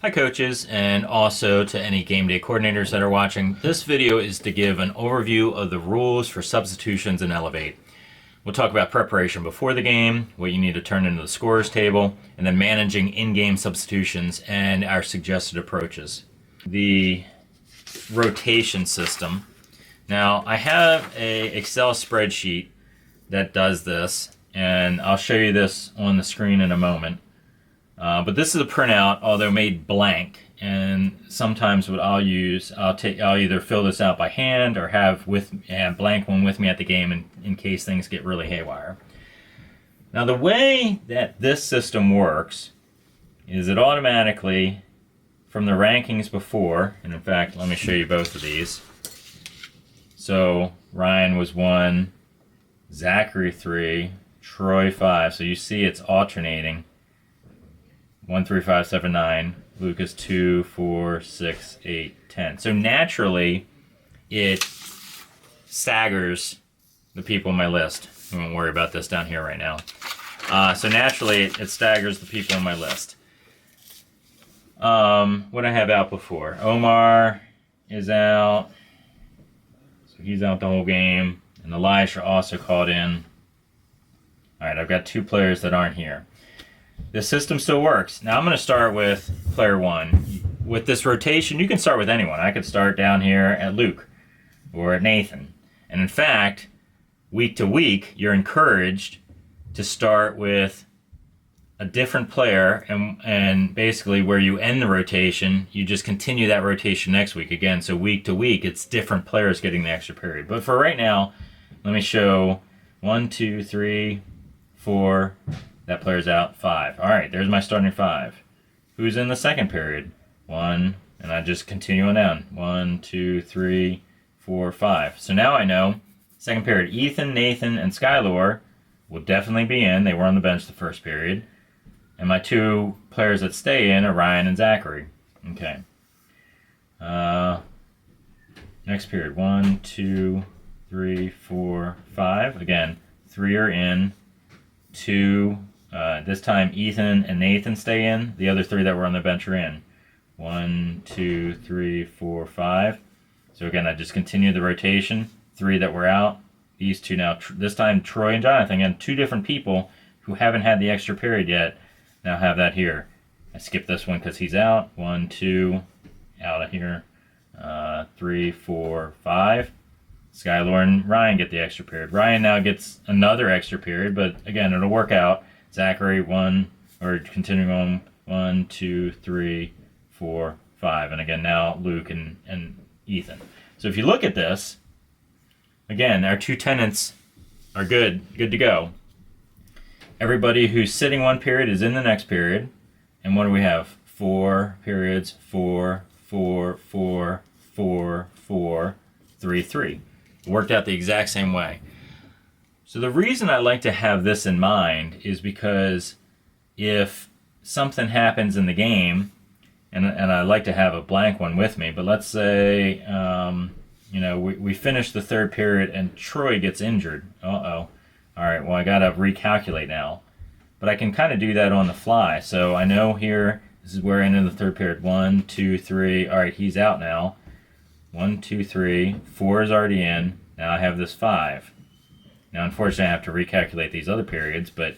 Hi coaches, and also to any game day coordinators that are watching. This video is to give an overview of the rules for substitutions in Elev8. We'll talk about preparation before the game, what you need to turn into the scorers table, and then managing in-game substitutions and our suggested approaches. The rotation system. Now, I have a Excel spreadsheet that does this, and I'll show you this on the screen in a moment. But this is a printout, although made blank, and sometimes what I'll use, I'll either fill this out by hand or have a blank one with me at the game in case things get really haywire. Now the way that this system works is it automatically, from the rankings before, and in fact let me show you both of these. So Ryan was 1, Zachary 3, Troy 5, so you see it's alternating. 1, 3, 5, 7, 9. Lucas 2, 4, 6, 8, 10. So naturally, it staggers the people in my list. We won't worry about this down here right now. So naturally, it staggers the people in my list. What I have out before. Omar is out. So he's out the whole game. And Elijah also called in. Alright, I've got 2 players that aren't here. The system still works. Now I'm going to start with player 1. With this rotation, you can start with anyone. I could start down here at Luke or at Nathan. And in fact, week to week, you're encouraged to start with a different player, and basically where you end the rotation, you just continue that rotation next week again. So week to week, it's different players getting the extra period. But for right now, let me show 1, 2, 3, 4. That player's out. 5. All right, there's my starting 5. Who's in the second period? 1, and I just continue on down. 1, 2, 3, 4, 5. So now I know, second period, Ethan, Nathan, and Skylor will definitely be in. They were on the bench the first period. And my 2 players that stay in are Ryan and Zachary. Okay. Next period, 1, 2, 3, 4, 5. Again, 3 are in. 2. This time Ethan and Nathan stay in. The other 3 that were on the bench are in. 1, 2, 3, 4, 5. So again, I just continue the rotation. 3 that were out. These 2 now. This time Troy and Jonathan, again, 2 different people who haven't had the extra period yet, now have that here. I skipped this one because he's out. 1, 2, out of here. 3, 4, 5. Skylor and Ryan get the extra period. Ryan now gets another extra period, but again, it'll work out. Zachary 1, or continuing on 1, 2, 3, 4, 5. And again, now Luke and Ethan. So if you look at this, again, our 2 tenants are good to go. Everybody who's sitting one period is in the next period. And what do we have? 4 periods, 4, 4, 4, 4, 4, 3, 3. Worked out the exact same way. So the reason I like to have this in mind is because if something happens in the game, and I like to have a blank one with me, but let's say we finish the third period and Troy gets injured. Uh-oh. All right, well, I got to recalculate now. But I can kind of do that on the fly. So I know here, this is where I ended the third period. 1, 2, 3. All right, he's out now. 1, 2, 3. 4 is already in. Now I have this 5. Now, unfortunately, I have to recalculate these other periods, but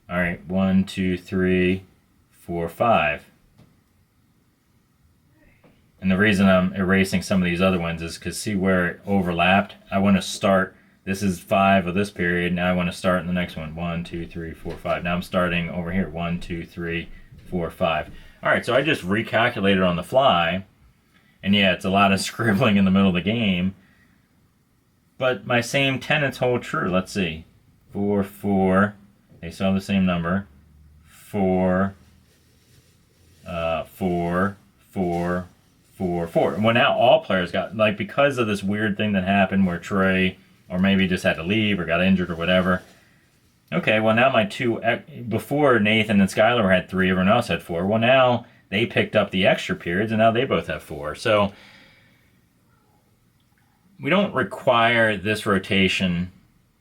all right, 1, 2, 3, 4, 5. And the reason I'm erasing some of these other ones is because see where it overlapped? I want to start, this is 5 of this period, now I want to start in the next one. 1, 2, 3, 4, 5. Now I'm starting over here. 1, 2, 3, 4, 5. All right, so I just recalculated on the fly, and yeah, it's a lot of scribbling in the middle of the game. But my same tenets hold true. Let's see. 4, 4. They still have the same number. 4, 4, 4, 4, 4. Well, now all players got, like, because of this weird thing that happened where Troy, or maybe just had to leave or got injured or whatever. Okay, well, now my 2, before Nathan and Skylar had 3, everyone else had 4. Well, now they picked up the extra periods, and now they both have 4. So we don't require this rotation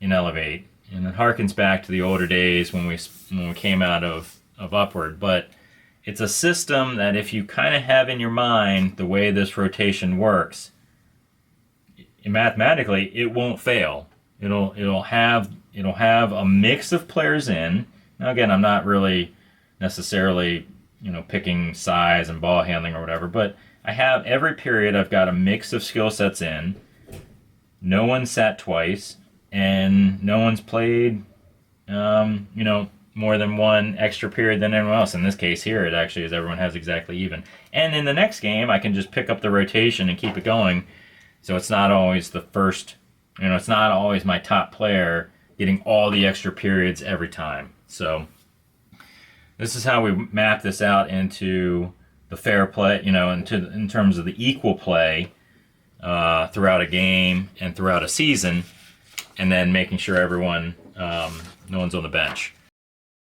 in Elev8, and it harkens back to the older days when we came out of Upward. But it's a system that if you kind of have in your mind the way this rotation works, mathematically it won't fail. It'll have a mix of players in. Now again, I'm not really necessarily picking size and ball handling or whatever, but I have every period I've got a mix of skill sets in. No one sat twice, and no one's played more than one extra period than anyone else. In this case here, it actually is everyone has exactly even. And in the next game, I can just pick up the rotation and keep it going. So it's not always the first, it's not always my top player getting all the extra periods every time. So this is how we map this out into the fair play, in terms of the equal play throughout a game and throughout a season, and then making sure everyone, no one's on the bench.